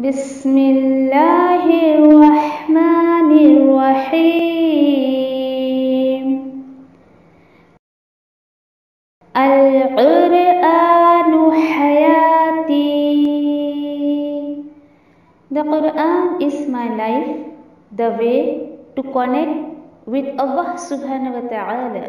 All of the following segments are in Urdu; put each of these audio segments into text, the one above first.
بسم اللہ الرحمن الرحیم القرآن حیاتی. The Quran is my life, the way to connect with Allah subhanahu wa ta'ala.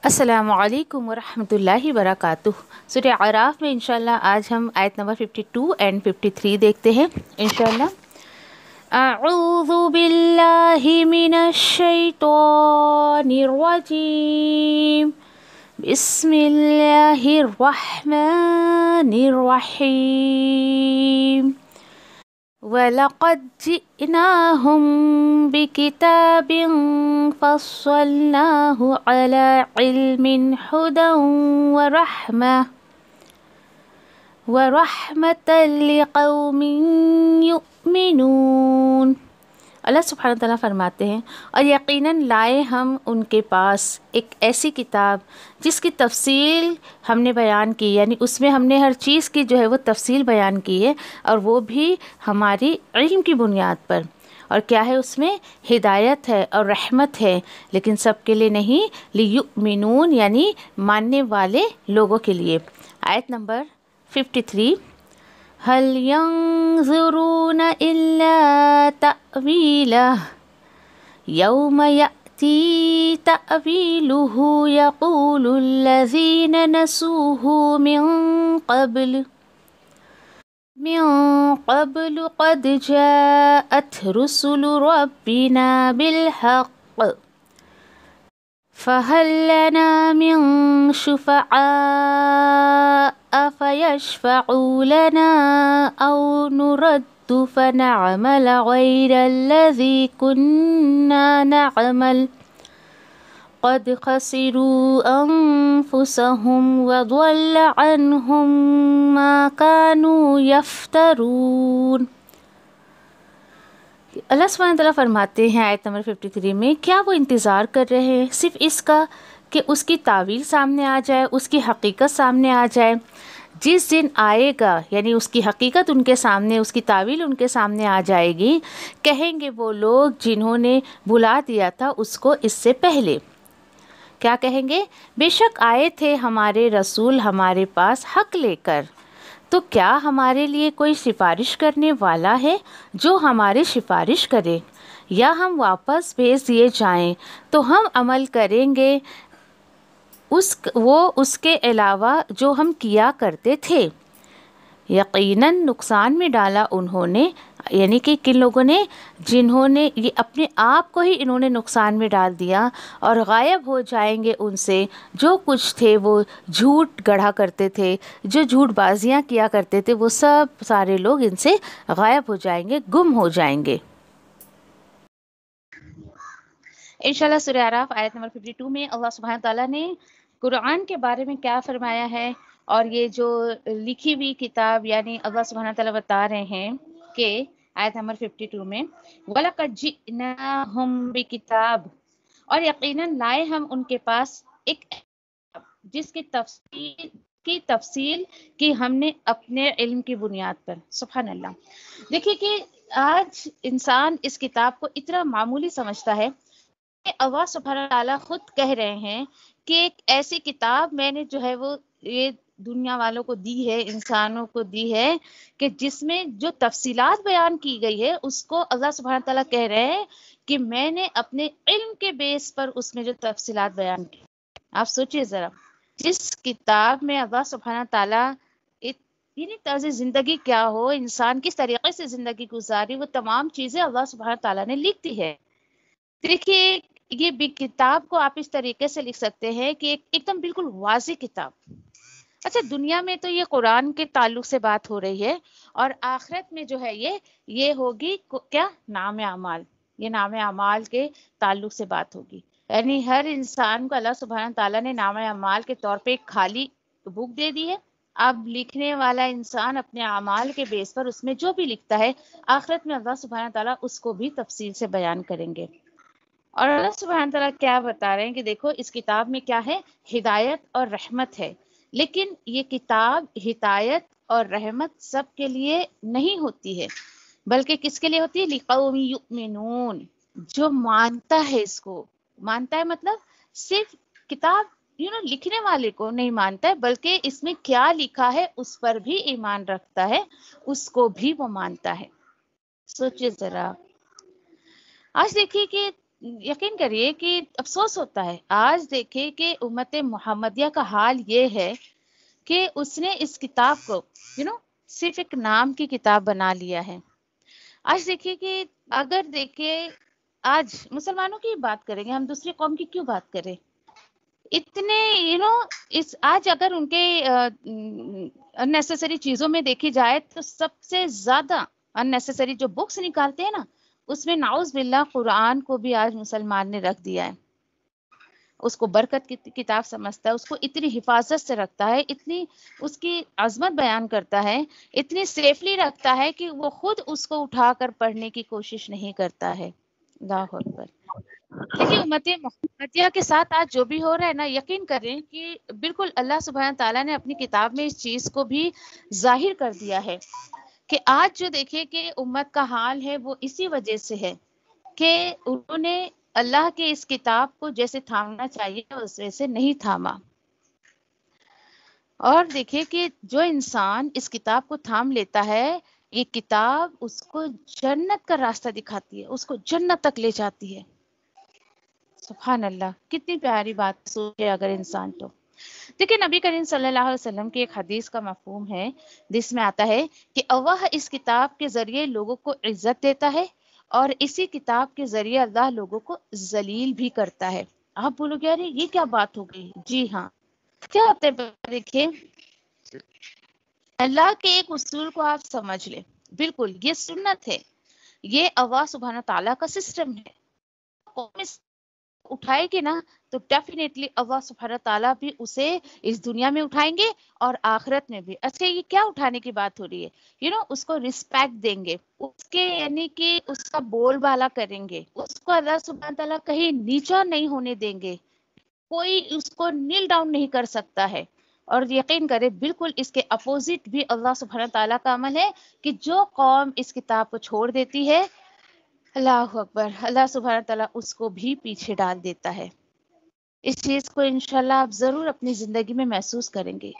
السلام علیکم ورحمۃ اللہ وبرکاتہ. سورہ اعراف میں انشاءاللہ آج ہم آیت نمبر 52 اینڈ 53 دیکھتے ہیں انشاءاللہ. اعوذ باللہ من الشیطان الرجیم. بسم اللہ الرحمن الرحیم. وَلَقَدْ جِئْنَاهُمْ بِكِتَابٍ فَصَّلْنَاهُ عَلَى عِلْمٍ هُدًى وَرَحْمَةً لِقَوْمٍ يُؤْمِنُونَ. اللہ سبحانہ وتعالیٰ فرماتے ہیں اور یقیناً لائے ہم ان کے پاس ایک ایسی کتاب جس کی تفصیل ہم نے بیان کی، یعنی اس میں ہم نے ہر چیز کی جو ہے وہ تفصیل بیان کی ہے، اور وہ بھی ہماری علم کی بنیاد پر. اور کیا ہے اس میں؟ ہدایت ہے اور رحمت ہے، لیکن سب کے لیے نہیں، لیؤمنون یعنی ماننے والے لوگوں کے لیے. آیت نمبر 53. هل ينظرون إلا تأويله يوم يأتي تأويله يقول الذين نسوه من قبل قد جاءت رسل ربنا بالحق فهل لنا من شفعاء فيشفعوا لنا أو نرد فنعمل غير الذي كنا نعمل قد خسروا أنفسهم وضل عنهم ما كانوا يفترون. اللہ سبحانہ تعالیٰ فرماتے ہیں آیت نمبر 53 میں، کیا وہ انتظار کر رہے ہیں صرف اس کا کہ اس کی تعویل سامنے آ جائے، اس کی حقیقت سامنے آ جائے؟ جس دن آئے گا یعنی اس کی حقیقت ان کے سامنے، اس کی تعویل ان کے سامنے آ جائے گی، کہیں گے وہ لوگ جنہوں نے بھلا دیا تھا اس کو اس سے پہلے. کیا کہیں گے؟ بے شک آئے تھے ہمارے رسول ہمارے پاس حق لے کر، تو کیا ہمارے لیے کوئی سفارش کرنے والا ہے جو ہماری سفارش کرے، یا ہم واپس بھیج دیے جائیں تو ہم عمل کریں گے اس کے علاوہ جو ہم کیا کرتے تھے. یقیناً نقصان میں ڈالا انہوں نے، یعنی کہ کن لوگوں نے؟ جنہوں نے یہ اپنے آپ کو ہی انہوں نے نقصان میں ڈال دیا، اور غائب ہو جائیں گے ان سے جو کچھ تھے وہ جھوٹ گڑھا کرتے تھے، جو جھوٹ بازیاں کیا کرتے تھے، وہ سب سارے لوگ ان سے غائب ہو جائیں گے، گم ہو جائیں گے. انشاءاللہ سورہ اعراف آیت نمبر 52 میں اللہ سبحانہ تعالیٰ نے قرآن کے بارے میں کیا فرمایا ہے، اور یہ جو لکھی ہوئی کتاب یعنی اللہ سبحانہ تعالیٰ بتا رہے ہیں کہ آیت نمبر 52 میں وَلَقَدْ جِئْنَاهُمْ بِكِتَابٍ، اور یقیناً لائے ہم ان کے پاس ایک جس کی تفصیل کی ہم نے اپنے علم کی بنیاد پر. سبحان اللہ. دیکھیے کہ آج انسان اس کتاب کو اتنا معمولی سمجھتا ہے کہ اللہ سبحانہ تعالیٰ خود کہہ رہے ہیں کہ ایک ایسی کتاب میں نے جو ہے وہ یہ دنیا والوں کو دی ہے، انسانوں کو دی ہے، کہ جس میں جو تفصیلات بیان کی گئی ہے اس کو اللہ سبحانہ تعالیٰ کہہ رہے ہیں کہ میں نے اپنے علم کے بیس پر اس میں جو تفصیلات بیان کی. آپ سوچئے ذرا، جس کتاب میں اللہ سبحانہ تعالیٰ یعنی طرز زندگی کیا ہو، انسان کس طریقے سے زندگی گزاری، وہ تمام چیزیں اللہ سبحانہ تعالیٰ نے لکھ دی ہے. دیکھیے یہ بھی کتاب کو آپ اس طریقے سے لکھ سکتے ہیں کہ ایک دم بالکل واضح کتاب. اچھا دنیا میں تو یہ قرآن کے تعلق سے بات ہو رہی ہے، اور آخرت میں جو ہے یہ ہوگی کیا؟ نام اعمال. یہ نام اعمال کے تعلق سے بات ہوگی. یعنی ہر انسان کو اللہ سبحانہ تعالیٰ نے نام اعمال کے طور پہ ایک خالی بک دے دی ہے. اب لکھنے والا انسان اپنے اعمال کے بیس پر اس میں جو بھی لکھتا ہے، آخرت میں اللہ سبحانہ تعالیٰ اس کو بھی تفصیل سے بیان کریں گے. اور اللہ سبحانہ تعالیٰ کیا بتا رہے ہیں کہ دیکھو اس کتاب میں کیا ہے؟ ہدایت اور رحمت ہے. لیکن یہ کتاب ہدایت اور رحمت سب کے لیے نہیں ہوتی ہے، بلکہ کس کے لیے ہوتی ہے؟ لِقَوْمٍ يُؤْمِنُونَ. جو مانتا ہے اس کو. مانتا ہے مطلب صرف کتاب لکھنے والے کو نہیں مانتا ہے، بلکہ اس میں کیا لکھا ہے اس پر بھی ایمان رکھتا ہے، اس کو بھی وہ مانتا ہے. سوچئے ذرا. آج دیکھیے کہ یقین کریے کہ افسوس ہوتا ہے، آج دیکھیے کہ امت محمدیہ کا حال یہ ہے کہ اس نے اس کتاب کو صرف ایک نام کی کتاب بنا لیا ہے. آج دیکھیے کہ اگر دیکھیں آج مسلمانوں کی بات کریں گے، ہم دوسری قوم کی کیوں بات کریں؟ اتنے اس آج اگر ان کے اننیسیسری چیزوں میں دیکھی جائے تو سب سے زیادہ اننیسیسری جو بکس نکالتے ہیں نا، اس میں نعوذ باللہ قرآن کو بھی آج مسلمان نے رکھ دیا ہے. اس کو برکت کی کتاب سمجھتا ہے، اس کو اتنی حفاظت سے رکھتا ہے، اتنی اس کی عظمت بیان کرتا ہے، اتنی سیفلی رکھتا ہے کہ وہ خود اس کو اٹھا کر پڑھنے کی کوشش نہیں کرتا ہے. اللہ اکبر. دیکھیے امت محمدیہ کے ساتھ آج جو بھی ہو رہا ہے نا، یقین کریں کہ بالکل اللہ سبحانہ تعالیٰ نے اپنی کتاب میں اس چیز کو بھی ظاہر کر دیا ہے کہ آج جو دیکھیں کہ امت کا حال ہے وہ اسی وجہ سے ہے کہ انہوں نے اللہ کے اس کتاب کو جیسے تھامنا چاہیے اس ویسے نہیں تھاما. اور دیکھیں کہ جو انسان اس کتاب کو تھام لیتا ہے، یہ کتاب اس کو جنت کا راستہ دکھاتی ہے، اس کو جنت تک لے جاتی ہے. سبحان اللہ، کتنی پیاری بات سوچے اگر انسان تو. دیکھیں نبی کریم صلی اللہ علیہ وسلم کی ایک حدیث کا مفہوم ہے جس میں آتا ہے کہ اللہ اس کتاب کے ذریعے لوگوں کو عزت دیتا ہے، اور اسی کتاب کے ذریعے اللہ لوگوں کو ذلیل بھی کرتا ہے. آپ بولو گے ارے یہ کیا بات ہو گئی؟ جی ہاں، کیا ہوتا ہے دیکھیں اللہ کے ایک اصول کو آپ سمجھ لیں. بالکل یہ سنت ہے، یہ اللہ سبحانہ تعالیٰ کا سسٹم ہے. قوم اٹھائے گی نا تو ڈیفینیٹلی اللہ سبحانہ تعالیٰ بھی اسے اس دنیا میں اٹھائیں گے اور آخرت میں بھی. اچھا یہ کیا اٹھانے کی بات ہو رہی ہے؟ اس کو رسپیکٹ دیں گے، اس کے یعنی کہ اس کا بول بالا کریں گے، اس کو اللہ سبحانہ تعالیٰ کہیں نیچا نہیں ہونے دیں گے، کوئی اس کو نیل ڈاؤن نہیں کر سکتا ہے. اور یقین کرے بالکل اس کے اپوزٹ بھی اللہ سبحانہ تعالیٰ کا عمل ہے کہ جو قوم اس کتاب کو چھوڑ دیتی ہے، اللہ اکبر، اللہ سبحانہ تعالیٰ اس کو بھی پیچھے ڈال دیتا ہے. اس چیز کو انشاءاللہ آپ ضرور اپنی زندگی میں محسوس کریں گے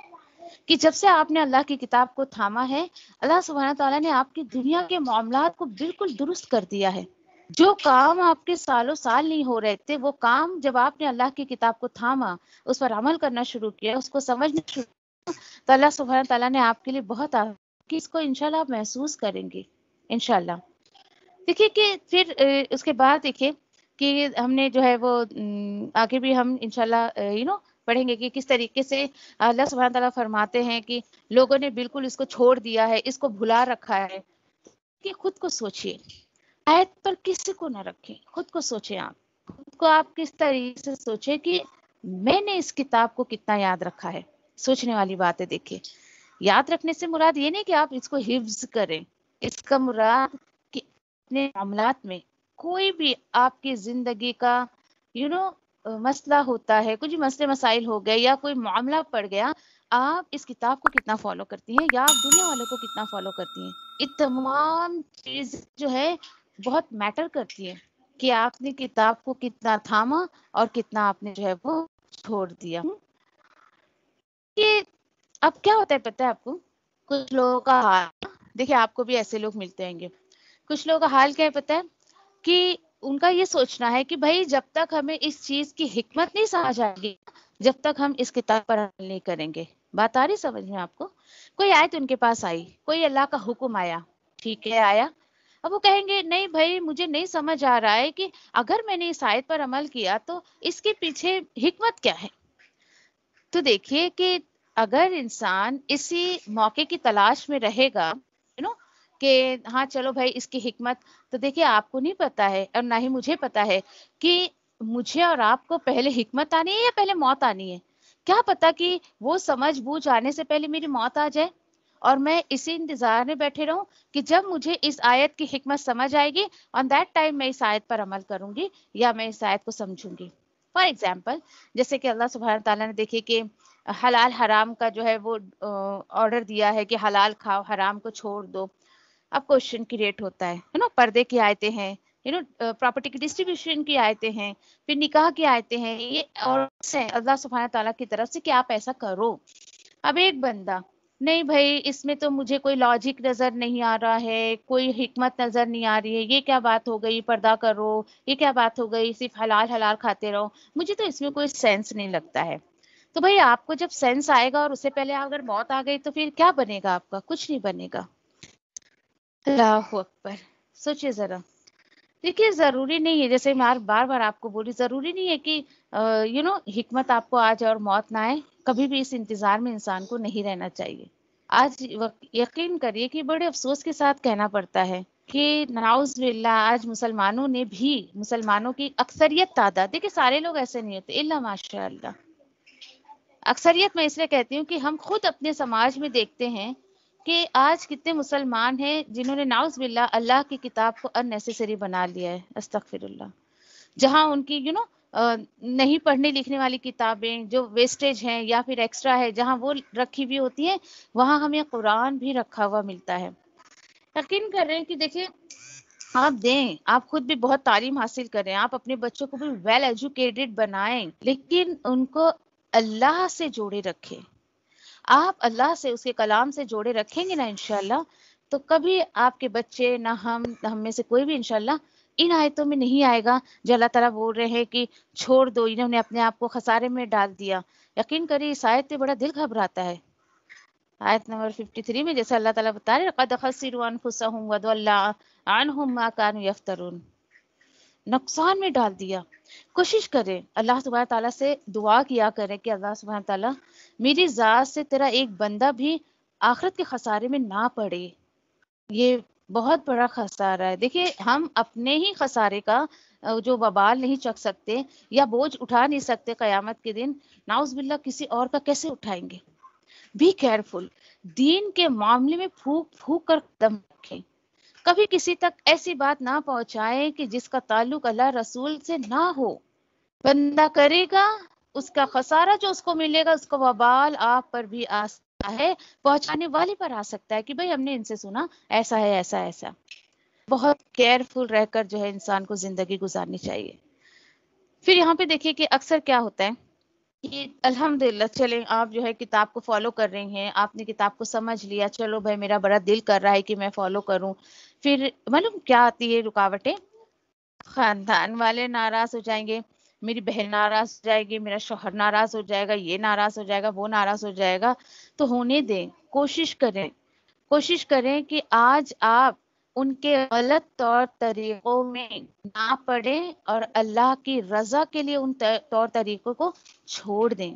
کہ جب سے آپ نے اللہ کی کتاب کو تھاما ہے، اللہ سبحانہ تعالیٰ نے آپ کی دنیا کے معاملات کو بالکل درست کر دیا ہے. جو کام آپ کے سالوں سال نہیں ہو رہے تھے، وہ کام جب آپ نے اللہ کی کتاب کو تھاما، اس پر عمل کرنا شروع کیا، اس کو سمجھنا شروع کیا، تو اللہ سبحانہ تعالیٰ نے آپ کے لیے بہت کہ اس کو انشاءاللہ آپ محسوس کریں گے انشاءاللہ. دیکھیے کہ پھر اس کے بعد دیکھیے کہ ہم نے جو ہے وہ آگے بھی ہم انشاءاللہ پڑھیں گے کہ کس طریقے سے اللہ سبحانہ تعالیٰ فرماتے ہیں کہ لوگوں نے بالکل اس کو چھوڑ دیا ہے، اس کو بھلا رکھا ہے. کہ خود کو سوچئے، آیت پر کسی کو نہ رکھیں، خود کو سوچیں. خود کو آپ کس طریقے سے سوچیں کہ میں نے اس کتاب کو کتنا یاد رکھا ہے. سوچنے والی بات ہے. دیکھیں یاد رکھنے سے مراد یہ نہیں کہ آپ اس کو حفظ کریں، اس کا مراد کہ اپنے معاملات میں کوئی بھی آپ کی زندگی کا مسئلہ ہوتا ہے، کچھ مسئلے مسائل ہو گئے یا کوئی معاملہ پڑ گیا، آپ اس کتاب کو کتنا فالو کرتی ہیں یا آپ دنیا والوں کو کتنا فالو کرتی ہیں. یہ تمام چیز جو ہے بہت میٹر کرتی ہے کہ آپ نے کتاب کو کتنا تھاما اور کتنا آپ نے جو ہے وہ چھوڑ دیا. یہ اب کیا ہوتا ہے پتہ ہے آپ کو؟ کچھ لوگوں کا حال دیکھیں، آپ کو بھی ایسے لوگ ملتے ہیں گے. کچھ لوگوں کا حال کیا ہے پتہ ہے؟ کہ ان کا یہ سوچنا ہے کہ بھائی جب تک ہمیں اس چیز کی حکمت نہیں سمجھ آئے گی، جب تک ہم اس کتاب پر عمل نہیں کریں گے. بات آ رہی سمجھ میں آپ کو؟ کوئی آیت ان کے پاس آئی، کوئی اللہ کا حکم آیا، ٹھیک ہے آیا، اب وہ کہیں گے نہیں بھائی مجھے نہیں سمجھ آ رہا ہے کہ اگر میں نے اس آیت پر عمل کیا تو اس کے پیچھے حکمت کیا ہے. تو دیکھیے کہ اگر انسان اسی موقع کی تلاش میں رہے گا کہ ہاں چلو بھائی اس کی حکمت، تو دیکھیے آپ کو نہیں پتا ہے اور نہ ہی مجھے پتا ہے کہ مجھے اور آپ کو پہلے حکمت آنی ہے یا پہلے موت آنی ہے. کیا پتا کہ وہ سمجھ بوجھ آنے سے پہلے میری موت آ جائے اور میں اسی انتظار میں بیٹھے رہوں کہ جب مجھے اس آیت کی حکمت سمجھ آئے گی آن دیٹ ٹائم میں اس آیت پر عمل کروں گی یا میں اس آیت کو سمجھوں گی. فار ایگزامپل جیسے کہ اللہ سبحانہ تعالیٰ نے دیکھیے کہ حلال حرام کا جو ہے وہ آرڈر دیا ہے کہ حلال کھاؤ حرام کو چھوڑ دو. اب کوشچن کریٹ ہوتا ہے پردے کی آیتیں ہیں، پراپرٹی کی ڈسٹریبیوشن کی آیتیں ہیں، پھر نکاح کی آیتیں ہیں، یہ اور اللہ سبحانہ تعالیٰ کی طرف سے کہ آپ ایسا کرو. اب ایک بندہ نہیں بھائی اس میں تو مجھے کوئی لاجک نظر نہیں آ رہا ہے، کوئی حکمت نظر نہیں آ رہی ہے، یہ کیا بات ہو گئی پردہ کرو، یہ کیا بات ہو گئی صرف حلال حلال کھاتے رہو، مجھے تو اس میں کوئی سینس نہیں لگتا ہے. تو بھائی آپ کو جب سینس آئے گا اور اس سے پہلے اگر موت آ گئی تو پھر کیا بنے گا آپ کا؟ کچھ نہیں بنے گا. اللہ اکبر. سوچئے ذرا. دیکھیے ضروری نہیں ہے، جیسے میں بار بار آپ کو بولی، ضروری نہیں ہے کہ حکمت آپ کو آ جائے اور موت نہ آئے. کبھی بھی اس انتظار میں انسان کو نہیں رہنا چاہیے. آج یقین کریے کہ بڑے افسوس کے ساتھ کہنا پڑتا ہے کہ نعوذ باللہ آج مسلمانوں کی اکثریت تعداد، دیکھیں سارے لوگ ایسے نہیں ہوتے الا ماشاء اللہ، اکثریت میں اس لیے کہتی ہوں کہ ہم خود اپنے سماج میں دیکھتے ہیں کہ آج کتنے مسلمان ہیں جنہوں نے نعوذ باللہ اللہ کی کتاب کو ان نیسیسری بنا لیا ہے. استغفر اللہ. جہاں ان کی نہیں پڑھنے لکھنے والی کتابیں جو ویسٹیج ہیں یا پھر ایکسٹرا ہے جہاں وہ رکھی ہوئی ہوتی ہیں، وہاں ہمیں قرآن بھی رکھا ہوا ملتا ہے. یقین کر رہے ہیں کہ دیکھیں آپ دیں، آپ خود بھی بہت تعلیم حاصل کریں، آپ اپنے بچوں کو بھی ویل ایجوکیٹڈ بنائیں، لیکن ان کو اللہ سے جوڑے رکھیں. آپ اللہ سے، اس کے کلام سے جوڑے رکھیں گے نا انشاءاللہ، تو کبھی آپ کے بچے نہ ہم میں سے کوئی بھی انشاءاللہ ان آیتوں میں نہیں آئے گا جو اللہ تعالیٰ بول رہے ہیں کہ چھوڑ دو، انہوں نے اپنے آپ کو خسارے میں ڈال دیا. یقین کریے اس آیت سے بڑا دل گھبراتا ہے. آیت نمبر 53 میں جیسے اللہ تعالیٰ بتا رہے قد خسروا انفسهم وضل عنهم ما كانوا يفترون، نقصان میں ڈال دیا. کوشش کریں اللہ سبحانہ تعالیٰ سے دعا کیا کریں کہ اللہ سبحانہ تعالیٰ میری ذات سے تیرا ایک بندہ بھی آخرت کے خسارے میں نہ پڑے. یہ بہت بڑا خسارہ ہے. دیکھیے ہم اپنے ہی خسارے کا جو وبال نہیں چک سکتے یا بوجھ اٹھا نہیں سکتے قیامت کے دن، نعوذ باللہ کسی اور کا کیسے اٹھائیں گے؟ Be careful. دین کے معاملے میں پھونک پھونک کر قدم رکھیں. کبھی کسی تک ایسی بات نہ پہنچائیں کہ جس کا تعلق اللہ رسول سے نہ ہو. بندہ کرے گا اس کا خسارہ جو اس کو ملے گا، اس کا وبال آپ پر بھی آ سکتا ہے، پہنچانے والے پر آ سکتا ہے کہ بھئی ہم نے ان سے سنا ایسا ہے ایسا ایسا. بہت کیئرفل رہ کر جو ہے انسان کو زندگی گزارنی چاہیے. پھر یہاں پہ دیکھیے کہ اکثر کیا ہوتا ہے کہ الحمدللہ چلیں آپ جو ہے کتاب کو فالو کر رہی ہیں، آپ نے کتاب کو سمجھ لیا، چلو بھائی میرا بڑا دل کر رہا ہے کہ میں فالو کروں. پھر معلوم کیا آتی ہے رکاوٹیں؟ خاندان والے ناراض ہو جائیں گے، میری بہن ناراض ہو جائے گی، میرا شوہر ناراض ہو جائے گا، یہ ناراض ہو جائے گا، وہ ناراض ہو جائے گا. تو ہونے دیں. کوشش کریں کہ آج آپ ان کے غلط طور طریقوں میں نہ پڑیں اور اللہ کی رضا کے لیے ان طور طریقوں کو چھوڑ دیں.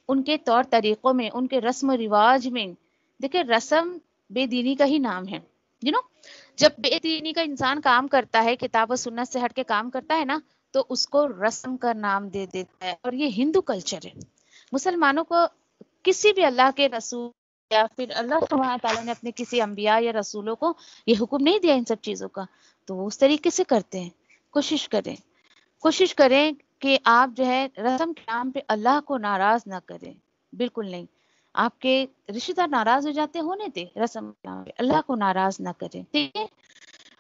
ان کے طور طریقوں میں، ان کے رسم و رواج میں، دیکھیں رسم بے دینی کا ہی نام ہے. جب بے دینی کا انسان کام کرتا ہے، کتاب و سنت سے ہٹ کے کام کرتا ہے نا، تو اس کو رسم کا نام دے دیتا ہے. اور یہ ہندو کلچر ہے. مسلمانوں کو کسی بھی اللہ کے رسول یا پھر اللہ سبحانہ تعالیٰ نے اپنے کسی انبیاء یا رسولوں کو یہ حکم نہیں دیا ان سب چیزوں کا، تو وہ اس طریقے سے کرتے ہیں. کوشش کریں کہ آپ جو ہے رسم کے نام پہ اللہ کو ناراض نہ کریں. بالکل نہیں. آپ کے رشتہ دار ناراض ہو جاتے ہونے دے، رسم کے نام پہ اللہ کو ناراض نہ کریں. ٹھیک ہے.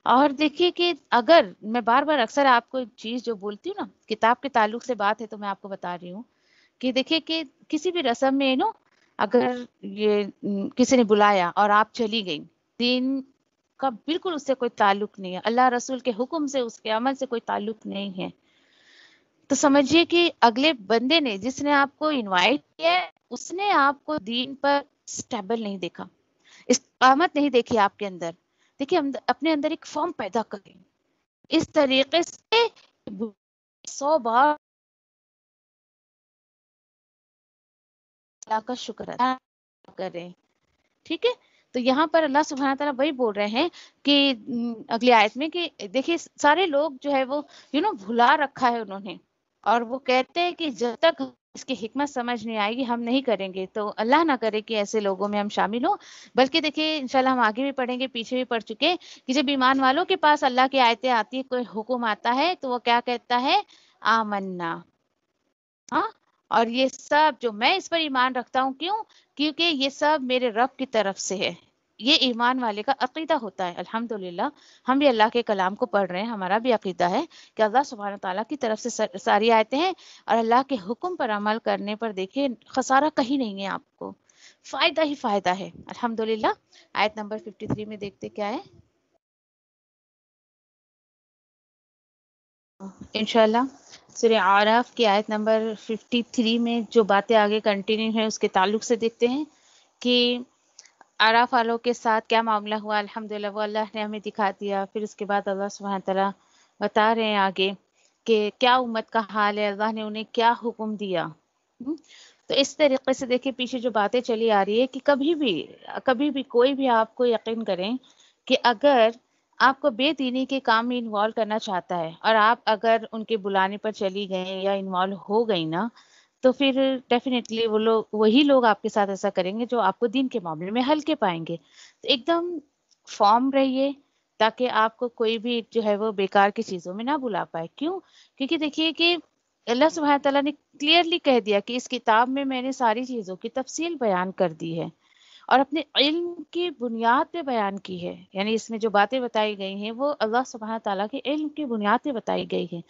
اور دیکھیے کہ اگر میں بار بار اکثر آپ کو ایک چیز جو بولتی ہوں نا، کتاب کے تعلق سے بات ہے تو میں آپ کو بتا رہی ہوں کہ دیکھیے کہ کسی بھی رسم میں اگر یہ کسی نے بلایا اور آپ چلی گئی، دین کا بالکل اس سے کوئی تعلق نہیں ہے، اللہ رسول کے حکم سے، اس کے عمل سے کوئی تعلق نہیں ہے، تو سمجھیے کہ اگلے بندے نے جس نے آپ کو انوائٹ کیا ہے، اس نے آپ کو دین پر سٹیبل نہیں دیکھا، استقامت نہیں دیکھی آپ کے اندر. دیکھیے ہم اپنے اندر ایک فارم پیدا کریں اس طریقے سے 100 بار اللہ کا شکر ادا کریں. ٹھیک ہے. تو یہاں پر اللہ سبحانہ تعالیٰ وہی بول رہے ہیں کہ اگلی آیت میں کہ دیکھیے سارے لوگ جو ہے وہ بھلا رکھا ہے انہوں نے, اور وہ کہتے ہیں کہ جب تک اس کی حکمت سمجھ نہیں آئے گی ہم نہیں کریں گے. تو اللہ نہ کرے کہ ایسے لوگوں میں ہم شامل ہوں. بلکہ دیکھیے انشاءاللہ ہم آگے بھی پڑھیں گے, پیچھے بھی پڑھ چکے کہ جب ایمان والوں کے پاس اللہ کی آیتیں آتی ہیں, کوئی حکم آتا ہے تو وہ کیا کہتا ہے, آمنا. ہاں, اور یہ سب جو میں اس پر ایمان رکھتا ہوں, کیوں؟ کیونکہ یہ سب میرے رب کی طرف سے ہے. یہ ایمان والے کا عقیدہ ہوتا ہے. الحمدللہ ہم بھی اللہ کے کلام کو پڑھ رہے ہیں, ہمارا بھی عقیدہ ہے کہ اللہ سبحانہ تعالیٰ کی طرف سے ساری آیتیں ہیں, اور اللہ کے حکم پر عمل کرنے پر دیکھیں خسارہ کہیں نہیں ہے, آپ کو فائدہ ہی فائدہ ہے. الحمدللہ. آیت نمبر 53 میں دیکھتے کیا ہے انشاءاللہ. سورہ اعراف کی آیت نمبر 53 میں جو باتیں آگے کنٹینیو ہیں اس کے تعلق سے دیکھتے ہیں کہ اعراف والوں کے ساتھ کیا معاملہ ہوا. الحمدللہ وہ اللہ نے ہمیں دکھا دیا. پھر اس کے بعد اللہ سبحانہ تعالیٰ بتا رہے ہیں آگے کہ کیا امت کا حال ہے, اللہ نے انہیں کیا حکم دیا. تو اس طریقے سے دیکھیں پیچھے جو باتیں چلی آ رہی ہے کہ کبھی بھی کوئی بھی آپ کو یقین کریں کہ اگر آپ کو بے دینی کے کام میں انوالو کرنا چاہتا ہے, اور آپ اگر ان کے بلانے پر چلی گئیں یا انوالو ہو گئی نا, تو پھر ڈیفینیٹلی وہی لوگ آپ کے ساتھ ایسا کریں گے جو آپ کو دین کے معاملے میں ہلکے پائیں گے. تو ایک دم فارم رہیے تاکہ آپ کو کوئی بھی جو ہے وہ بیکار کی چیزوں میں نہ بلا پائے. کیوں؟ کیونکہ دیکھیے کہ اللہ سبحانہ تعالیٰ نے کلیئرلی کہہ دیا کہ اس کتاب میں نے ساری چیزوں کی تفصیل بیان کر دی ہے, اور اپنے علم کی بنیاد پہ بیان کی ہے. یعنی اس میں جو باتیں بتائی گئی ہیں وہ اللہ سبحانہ تعالیٰ کے علم کی بنیاد پہ بتائی گئی ہیں.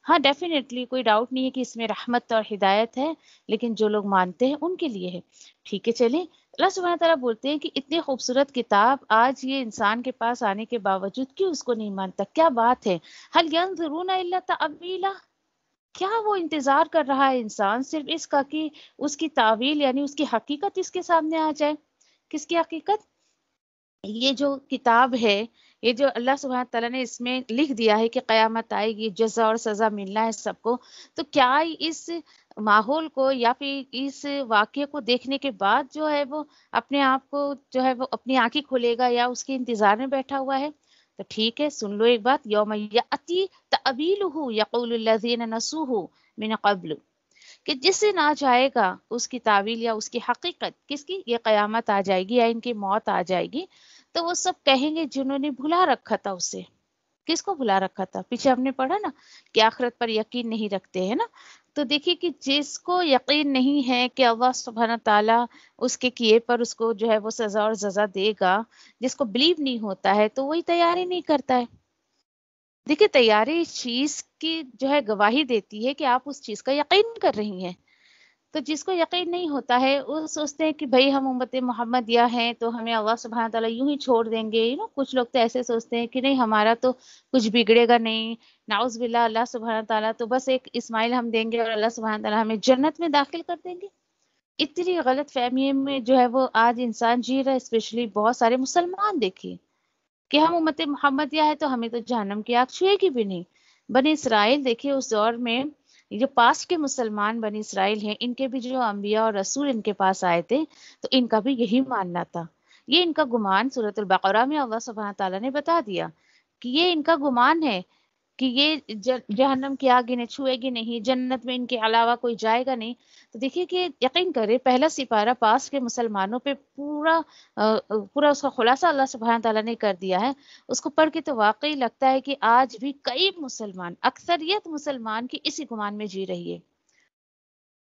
ہاں ڈیفینیٹلی کوئی ڈاؤٹ نہیں ہے کہ اس میں رحمت اور ہدایت ہے, لیکن جو لوگ مانتے ہیں ان کے لیے ہے. ٹھیک ہے, چلیں. اللہ سبحانہ تعالیٰ بولتے ہیں کہ اتنی خوبصورت کتاب آج یہ انسان کے پاس آنے کے باوجود کیوں اس کو نہیں مانتا؟ کیا بات ہے؟ هل ينظرون الا تأویلہ, کیا وہ انتظار کر رہا ہے انسان صرف اس کا کہ اس کی تعویل یعنی اس کی حقیقت اس کے سامنے آ جائے؟ کس کی حقیقت؟ یہ جو کتاب ہے, یہ جو اللہ سبحانہ تعالیٰ نے اس میں لکھ دیا ہے کہ قیامت آئے گی, جزا اور سزا ملنا ہے سب کو, تو کیا اس ماحول کو یا پھر اس واقعے کو دیکھنے کے بعد جو ہے وہ اپنے آپ کو جو ہے وہ اپنی آنکھیں کھولے گا یا اس کے انتظار میں بیٹھا ہوا ہے؟ تو ٹھیک ہے, سن لو ایک بات. یوم یأتی تأویلہ یقول الذین نسوہ من قبل, کہ جس سے نہ جائے گا اس کی تعویل یا اس کی حقیقت, کس کی؟ یہ قیامت آ جائے گی یا ان کی موت آ جائے گی, تو وہ سب کہیں گے جنہوں نے بھلا رکھا تھا اسے. کس کو بھلا رکھا تھا؟ پیچھے ہم نے پڑھا نا کہ آخرت پر یقین نہیں رکھتے ہیں نا. تو دیکھیے کہ جس کو یقین نہیں ہے کہ اللہ سبحانہ تعالیٰ اس کے کیے پر اس کو جو ہے وہ سزا اور جزا دے گا, جس کو بلیو نہیں ہوتا ہے تو وہی تیاری نہیں کرتا ہے. دیکھیے تیاری اس چیز کی جو ہے گواہی دیتی ہے کہ آپ اس چیز کا یقین کر رہی ہیں. تو جس کو یقین نہیں ہوتا ہے وہ سوچتے ہیں کہ بھئی ہم امت محمدیہ ہیں تو ہمیں اللہ سبحانہ تعالیٰ یوں ہی چھوڑ دیں گے. کچھ لوگ تو ایسے سوچتے ہیں کہ نہیں ہمارا تو کچھ بگڑے گا نہیں, نعوذ باللہ, اللہ سبحانہ تعالیٰ تو بس ایک اسماعیل ہم دیں گے اور اللہ سبحانہ تعالیٰ ہمیں جنت میں داخل کر دیں گے. اتنی غلط فہمی میں جو ہے وہ آج انسان جی رہا ہے, اسپیشلی بہت سارے مسلمان. دیکھیے کہ ہم امت محمدیہ ہے تو ہمیں تو جہنم کی آگ چھوئے گی بھی نہیں. بنی اسرائیل دیکھیے اس دور میں جو پاسٹ کے مسلمان بنی اسرائیل ہیں, ان کے بھی جو انبیاء اور رسول ان کے پاس آئے تھے تو ان کا بھی یہی ماننا تھا. یہ ان کا گمان سورۃ البقرہ میں اللہ سبحانہ تعالیٰ نے بتا دیا کہ یہ ان کا گمان ہے کہ یہ جہنم کی آگ انہیں چھوئے گی نہیں, جنت میں ان کے علاوہ کوئی جائے گا نہیں. تو دیکھیے کہ یقین کرے پہلا سپارہ پاس کے مسلمانوں پہ پورا اس کا خلاصہ اللہ سبحانہ تعالیٰ نے کر دیا ہے. اس کو پڑھ کے تو واقعی لگتا ہے کہ آج بھی کئی مسلمان, اکثریت مسلمان کی اسی گمان میں جی رہی ہے.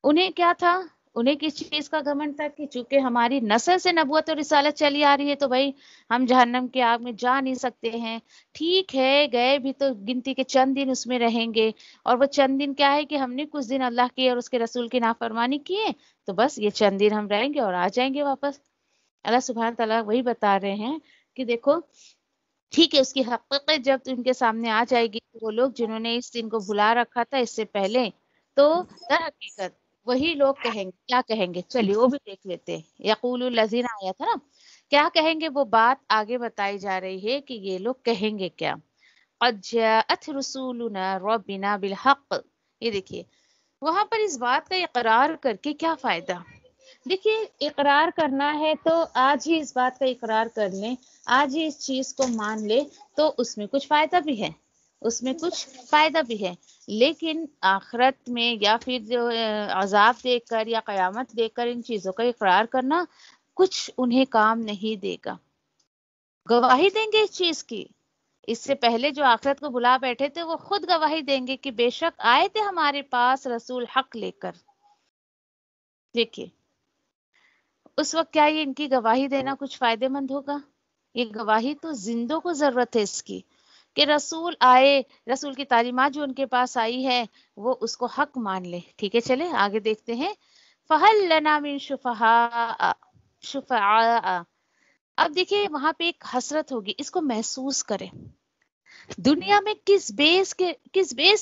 انہیں کیا تھا؟ انہیں کس چیز کا گھمنڈ تھا کہ چونکہ ہماری نسل سے نبوت اور رسالت چلی آ رہی ہے تو بھائی ہم جہنم کی آگ میں جا نہیں سکتے ہیں. ٹھیک ہے, گئے بھی تو گنتی کے چند دن اس میں رہیں گے, اور وہ چند دن کیا ہے کہ ہم نے کچھ دن اللہ کی اور اس کے رسول کی نافرمانی کیے تو بس یہ چند دن ہم رہیں گے اور آ جائیں گے واپس. اللہ سبحانہ تعالیٰ وہی بتا رہے ہیں کہ دیکھو ٹھیک ہے, اس کی حقیقت جب ان کے سامنے آ جائے گی, وہ لوگ جنہوں نے اس دن کو بھلا رکھا تھا اس سے پہلے, تو در حقیقت وہی لوگ کہیں گے. کیا کہیں گے؟ چلیے وہ بھی دیکھ لیتے ہیں. یقول الذین آیا تھا نا کیا کہیں گے وہ بات آگے بتائی جا رہی ہے کہ یہ لوگ کہیں گے کیا. قد جاءت رسولنا ربنا بالحق. یہ دیکھیے وہاں پر اس بات کا اقرار کر کے کیا فائدہ. دیکھیے اقرار کرنا ہے تو آج ہی اس بات کا اقرار کر لیں, آج ہی اس چیز کو مان لے تو اس میں کچھ فائدہ بھی ہے, اس میں کچھ فائدہ بھی ہے. لیکن آخرت میں یا پھر جو عذاب دیکھ کر یا قیامت دیکھ کر ان چیزوں کا اقرار کرنا کچھ انہیں کام نہیں دے گا. گواہی دیں گے اس چیز کی, اس سے پہلے جو آخرت کو بلا بیٹھے تھے وہ خود گواہی دیں گے کہ بے شک آئے تھے ہمارے پاس رسول حق لے کر. دیکھیے اس وقت کیا یہ ان کی گواہی دینا کچھ فائدے مند ہوگا؟ یہ گواہی تو زندوں کو ضرورت ہے اس کی کہ رسول آئے, رسول کی تعلیمات جو ان کے پاس آئی ہے وہ اس کو حق مان لے. ٹھیک ہے چلے آگے دیکھتے ہیں. فَهَلْ لَنَا مِن شُفَعَاءَ. اب دیکھیے وہاں پہ ایک حسرت ہوگی, اس کو محسوس کریں. دنیا میں کس بیس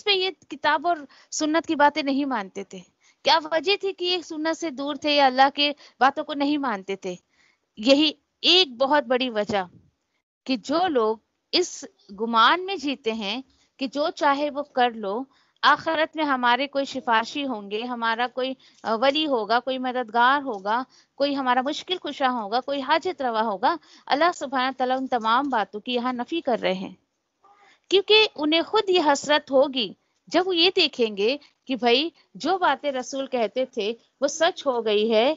پہ یہ کتاب اور سنت کی باتیں نہیں مانتے تھے؟ کیا وجہ تھی کہ یہ سنت سے دور تھے یا اللہ کے باتوں کو نہیں مانتے تھے؟ یہی ایک بہت بڑی وجہ کہ جو لوگ اس گمان میں جیتے ہیں کہ جو چاہے وہ کر لو, آخرت میں ہمارے کوئی سفارشی ہوں گے, ہمارا کوئی ولی ہوگا, کوئی مددگار ہوگا, کوئی ہمارا مشکل کشا ہوگا, کوئی حاجت روا ہوگا, اللہ سبحانہ تعالیٰ ان تمام باتوں کی یہاں نفی کر رہے ہیں. کیونکہ انہیں خود یہ حسرت ہوگی جب وہ یہ دیکھیں گے کہ بھائی جو باتیں رسول کہتے تھے وہ سچ ہو گئی ہے,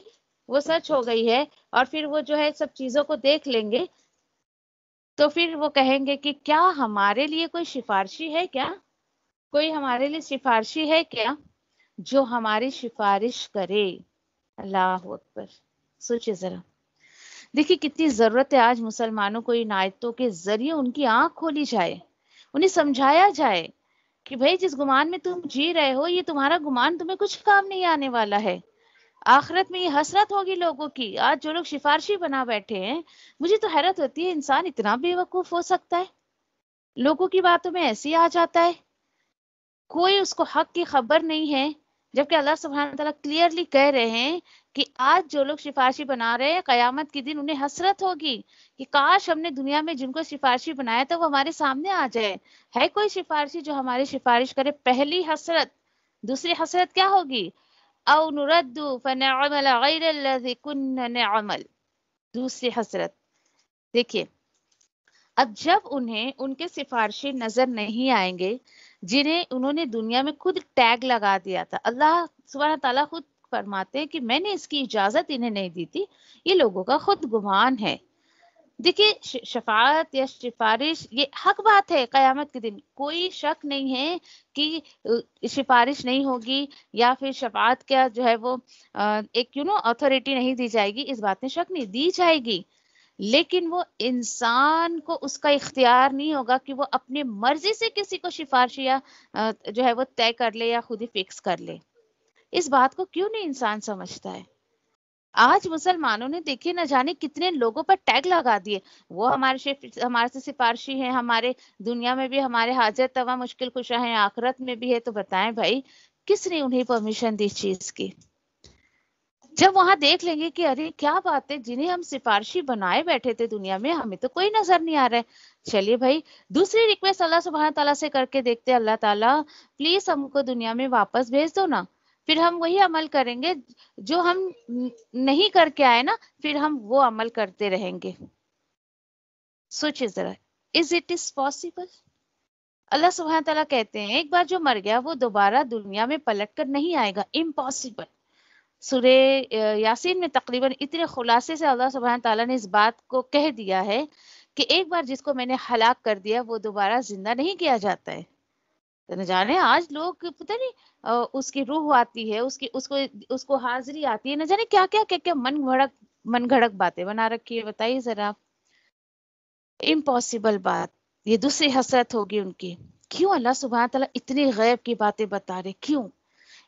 وہ سچ ہو گئی ہے, اور پھر وہ جو ہے سب چیزوں کو دیکھ لیں گے تو پھر وہ کہیں گے کہ کیا ہمارے لیے کوئی سفارشی ہے کیا, کوئی ہمارے لیے سفارشی ہے کیا جو ہماری سفارش کرے. اللہ اکبر. سوچے ذرا, دیکھیے کتنی ضرورت ہے آج مسلمانوں کو ان آیتوں کے ذریعے ان کی آنکھ کھولی جائے, انہیں سمجھایا جائے کہ بھائی جس گمان میں تم جی رہے ہو یہ تمہارا گمان تمہیں کچھ کام نہیں آنے والا ہے. آخرت میں یہ حسرت ہوگی لوگوں کی. آج جو لوگ سفارشی بنا بیٹھے ہیں, مجھے تو حیرت ہوتی ہے انسان اتنا بے وقوف ہو سکتا ہے, لوگوں کی باتوں میں ایسے ہی آ جاتا ہے. کوئی اس کو حق کی خبر نہیں ہے, جبکہ اللہ سبحانہ تعالیٰ کلیئرلی کہہ رہے ہیں کہ آج جو لوگ سفارشی بنا رہے ہیں قیامت کے دن انہیں حسرت ہوگی کہ کاش ہم نے دنیا میں جن کو سفارشی بنایا تھا وہ ہمارے سامنے آ جائے. ہے کوئی سفارشی جو ہماری سفارش کرے؟ پہلی حسرت. دوسری حسرت کیا ہوگی؟ او نرد فنعمل غیر الذی کنا نعمل. دوسری حسرت. دیکھیے اب جب انہیں ان کے سفارشی نظر نہیں آئیں گے جنہیں انہوں نے دنیا میں خود ٹیگ لگا دیا تھا. اللہ سبحانہ تعالیٰ خود فرماتے ہیں کہ میں نے اس کی اجازت انہیں نہیں دی تھی, یہ لوگوں کا خود گمان ہے. دیکھیے شفاعت یا سفارش یہ حق بات ہے. قیامت کے دن کوئی شک نہیں ہے کہ سفارش نہیں ہوگی یا پھر شفاعت کا جو ہے وہ ایک اتھارٹی نہیں دی جائے گی, اس بات میں شک نہیں, دی جائے گی. لیکن وہ انسان کو اس کا اختیار نہیں ہوگا کہ وہ اپنی مرضی سے کسی کو سفارش یا جو ہے وہ طے کر لے یا خود ہی فکس کر لے. اس بات کو کیوں نہیں انسان سمجھتا ہے؟ آج مسلمانوں نے دیکھے نہ جانے کتنے لوگوں پر ٹیگ لگا دیے, وہ ہمارے سے سفارشی ہیں, ہمارے دنیا میں بھی ہمارے حاجت توا مشکل کشا ہیں, آخرت میں بھی ہے. تو بتائیں بھائی کس نے انہیں پرمیشن دی اس چیز کی؟ جب وہاں دیکھ لیں گے کہ ارے کیا بات ہے, جنہیں ہم سفارشی بنائے بیٹھے تھے دنیا میں ہمیں تو کوئی نظر نہیں آ رہا ہے. چلیے بھائی دوسری ریکویسٹ اللہ سبحانہ تعالیٰ سے کر کے دیکھتے, اللہ تعالیٰ پلیز ہم کو دنیا میں واپس بھیج دو نا, پھر ہم وہی عمل کریں گے جو ہم نہیں کر کے آئے نا, پھر ہم وہ عمل کرتے رہیں گے. سوچے ذرا, از اٹ از پاسبل؟ اللہ سبحانہ تعالیٰ کہتے ہیں ایک بار جو مر گیا وہ دوبارہ دنیا میں پلٹ کر نہیں آئے گا, امپاسبل. سورہ یاسین میں تقریباً اتنے خلاصے سے اللہ سبحانہ تعالیٰ نے اس بات کو کہہ دیا ہے کہ ایک بار جس کو میں نے ہلاک کر دیا وہ دوبارہ زندہ نہیں کیا جاتا ہے. نہ جانے آج لوگ پتہ نہیں اس کی روح آتی ہے, اس کو حاضری آتی ہے, نہ جانے کیا کیا کیا کیا من گھڑک باتیں بنا رکھی ہے. بتائیے ذرا, امپاسبل بات. یہ دوسری حسرت ہوگی ان کی. کیوں اللہ سبحانہ تعالیٰ اتنی غیب کی باتیں بتا رہے؟ کیوں؟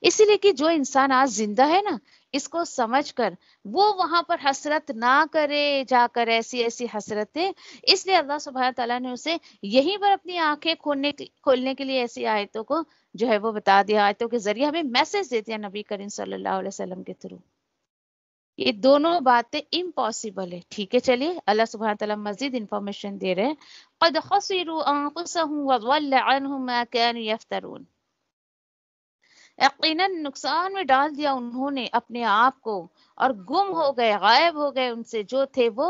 اسی لیے کہ جو انسان آج زندہ ہے نا, اس کو سمجھ کر وہ وہاں پر حسرت نہ کرے جا کر ایسی ایسی حسرتیں. اس لیے اللہ سبحانہ تعالیٰ نے اسے یہیں پر اپنی آنکھیں کھولنے کے لیے ایسی آیتوں کو جو ہے وہ بتا دیا, آیتوں کے ذریعے ہمیں میسج دے دیا نبی کریم صلی اللہ علیہ وسلم کے تھرو. یہ دونوں باتیں امپاسبل ہے. ٹھیک ہے چلیے اللہ سبحانہ تعالیٰ مزید انفارمیشن دے رہے ہیں. قد خسروا انفسهم وضل عنهم ما كانوا يفترون. یقیناً نقصان میں ڈال دیا انہوں نے اپنے آپ کو اور گم ہو گئے، غائب ہو گئے ان سے جو تھے وہ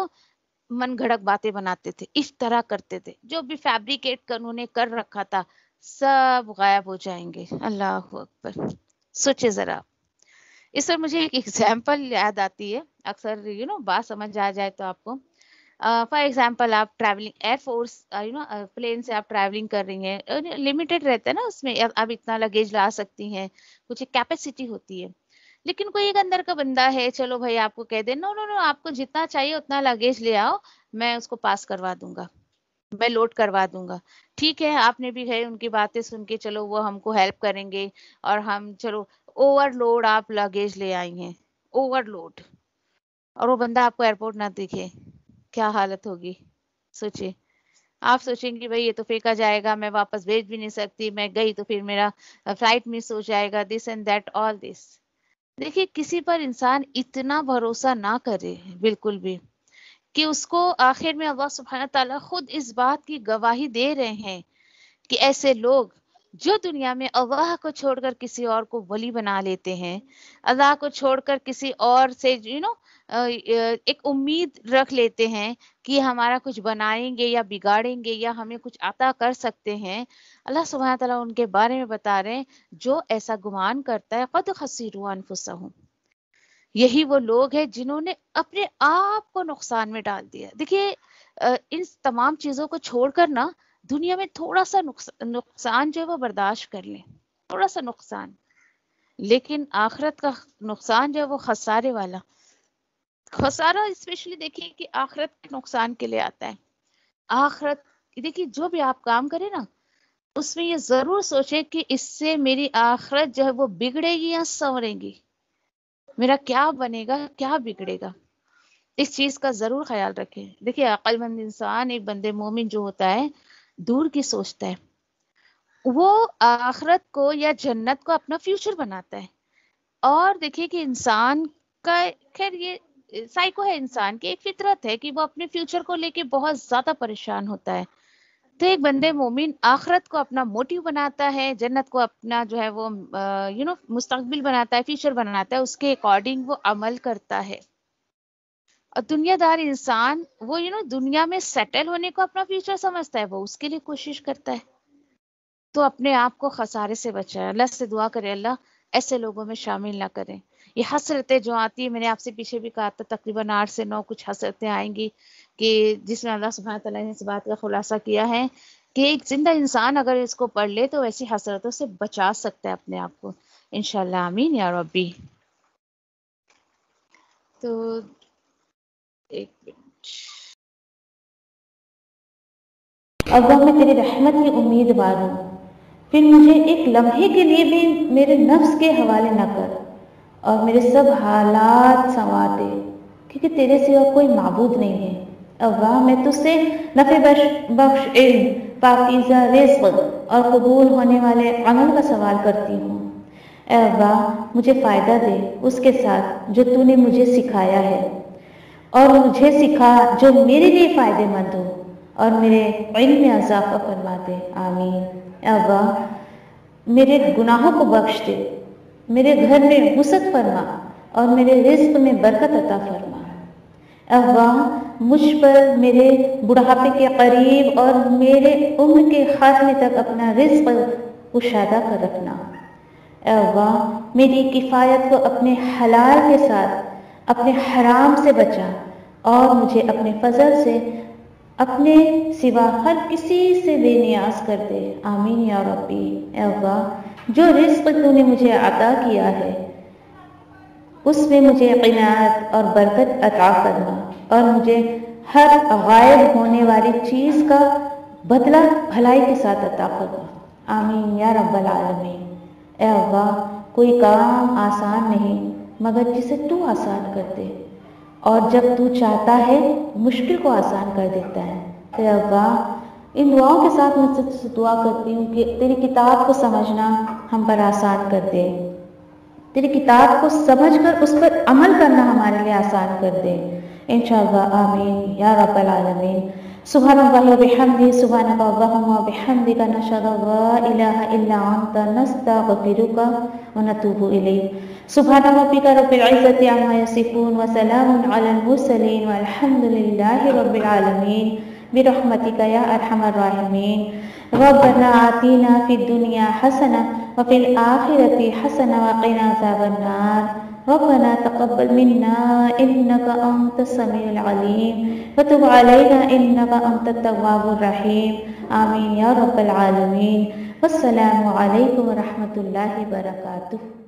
من گھڑک باتیں بناتے تھے، افطرا کرتے تھے، جو بھی فیبریکیٹ کر انہوں نے کر رکھا تھا سب غائب ہو جائیں گے. اللہ اکبر. سوچے ذرا. اس پر مجھے ایک ایگزامپل یاد آتی ہے، اکثر بات سمجھ آ جائے تو آپ کو. فار ایگزامپل آپ ٹریولنگ ایئر فورس پلین سے آپ ٹریولنگ کر رہی ہیں، لمیٹڈ رہتا ہے نا اس میں، آپ اتنا لگیج لا سکتی ہیں، کچھ ایک کیپیسٹی ہوتی ہے. لیکن کوئی ایک اندر کا بندہ ہے، چلو بھائی آپ کو کہہ دیں نو نو نو آپ کو جتنا چاہیے اتنا لگیج لے آؤ، میں اس کو پاس کروا دوں گا، میں لوڈ کروا دوں گا. ٹھیک ہے آپ نے بھی ہے ان کی باتیں سن کے چلو وہ ہم کو ہیلپ کریں گے اور ہم چلو اوور لوڈ آپ لگیج لے آئی ہیں، اوور لوڈ، اور وہ بندہ آپ کو ایئرپورٹ نہ دکھے، کیا حالت ہوگی سوچے. آپ سوچیں گے بھائی یہ تو پھینکا جائے گا، میں واپس بھیج بھی نہیں سکتی، میں گئی تو پھر میرا فلائٹ مس ہو جائے گا، دس اینڈ دیٹ آل دس. دیکھیے کسی پر انسان اتنا بھروسہ نہ کرے بالکل بھی، کہ اس کو آخر میں اللہ سبحانہ تعالیٰ خود اس بات کی گواہی دے رہے ہیں کہ ایسے لوگ جو دنیا میں اللہ کو چھوڑ کر کسی اور کو ولی بنا لیتے ہیں، اللہ کو چھوڑ کر کسی اور سے ایک امید رکھ لیتے ہیں کہ ہمارا کچھ بنائیں گے یا بگاڑیں گے یا ہمیں کچھ عطا کر سکتے ہیں، اللہ سبحانہ تعالیٰ ان کے بارے میں بتا رہے ہیں جو ایسا گمان کرتا ہے قد خسروا انفسهم. یہی وہ لوگ ہیں جنہوں نے اپنے آپ کو نقصان میں ڈال دیا. دیکھیے ان تمام چیزوں کو چھوڑ کر نا دنیا میں تھوڑا سا نقصان جو ہے وہ برداشت کر لیں، تھوڑا سا نقصان، لیکن آخرت کا نقصان جو ہے وہ خسارے والا. خسارہ اسپیشلی دیکھیے کہ آخرت کے نقصان کے لیے آتا ہے. آخرت دیکھیے جو بھی آپ کام کریں نا اس میں یہ ضرور سوچیں کہ اس سے میری آخرت جو ہے وہ بگڑے گی یا سنورے گی، میرا کیا بنے گا کیا بگڑے گا، اس چیز کا ضرور خیال رکھیں. دیکھیے عقل مند انسان، ایک بندے مومن جو ہوتا ہے دور کی سوچتا ہے، وہ آخرت کو یا جنت کو اپنا فیوچر بناتا ہے. اور دیکھیے کہ انسان کا خیر یہ سائیکو ہے، انسان کی ایک فطرت ہے کہ وہ اپنے فیوچر کو لے کے بہت زیادہ پریشان ہوتا ہے. تو ایک بندے مومن آخرت کو اپنا موٹیو بناتا ہے، جنت کو اپنا جو ہے وہ مستقبل بناتا ہے، فیوچر بناتا ہے، اس کے اکارڈنگ وہ عمل کرتا ہے. اور دنیا دار انسان وہ دنیا میں سیٹل ہونے کو اپنا فیوچر سمجھتا ہے، وہ اس کے لیے کوشش کرتا ہے. تو اپنے آپ کو خسارے سے بچائے. اللہ سے دعا کرے اللہ ایسے لوگوں میں شامل نہ کریں. یہ حسرتیں جو آتی ہیں، میں نے آپ سے پیچھے بھی کہا تھا تقریباً 8 سے 9 کچھ حسرتیں آئیں گی کہ جس میں اللہ سبحانہ تعالیٰ نے اس بات کا خلاصہ کیا ہے کہ ایک زندہ انسان اگر اس کو پڑھ لے تو ایسی حسرتوں سے بچا سکتا ہے اپنے آپ کو انشاءاللہ. آمین یا ربی. تو ایک منٹ. اللہ میں تیری رحمت کی امیدوار ہوں، پھر مجھے ایک لمحے کے لیے بھی میرے نفس کے حوالے نہ کر اور میرے سب حالات سنوار دے، کیونکہ تیرے سوا کوئی معبود نہیں ہے. اللہ میں تجھ سے نفع بخش علم، پاکیزہ رزق اور قبول ہونے والے عمل کا سوال کرتی ہوں. اے اللہ مجھے فائدہ دے اس کے ساتھ جو تو نے مجھے سکھایا ہے، اور مجھے سکھا جو میرے لیے فائدہ مند ہو اور میرے علم میں اضافہ فرما دے. آمین. اے اللہ میرے گناہوں کو بخش دے، میرے گھر میں وسعت فرما اور میرے رزق میں برکت عطا فرما. اے اللہ مجھ پر میرے بڑھاپے کے قریب اور میرے عمر کے خاتمے تک اپنا رزق کشادہ کر رکھنا. اے اللہ میری کفایت کو اپنے حلال کے ساتھ اپنے حرام سے بچا اور مجھے اپنے فضل سے اپنے سوا ہر کسی سے بے نیاز کر دے. آمین یا ربی. اے اللہ جو رزق تو نے مجھے عطا کیا ہے اس میں مجھے قناعت اور برکت عطا فرما اور مجھے ہر غائب ہونے والی چیز کا بدلہ بھلائی کے ساتھ عطا فرما. آمین یا رب العالمین. اے اللہ کوئی کام آسان نہیں مگر جسے تو آسان کر دے، اور جب تو چاہتا ہے مشکل کو آسان کر دیتا ہے. اے اللہ ان دعاؤں کے ساتھ میں سے دعا کرتی ہوں کہ تیری کتاب کو سمجھنا ہم پر آسان کر دے، تیری کتاب کو سمجھ کر اس پر عمل کرنا ہمارے لیے آسان کر دے انشاءاللہ آمین یا رب العالمین سبحان اللہ و بحمدہ سبحانک اللہم و بحمدک نشہد ان لا الہ الا انت نستغفرک و نتوب الیک سبحان ربک رب العزت عما یصفون و سلام علی المرسلین والحمد للہ رب العالمین برحمتک یا ارحم الراحمین ربنا آتینا فی الدنیا حسنہ وفی الآخرۃ حسنہ وقنا عذاب النار ربنا تقبل منا إنك أنت السميع العليم وتب علينا إنك أنت التواب الرحيم آمين يا رب العالمين والسلام عليكم ورحمة الله وبركاته.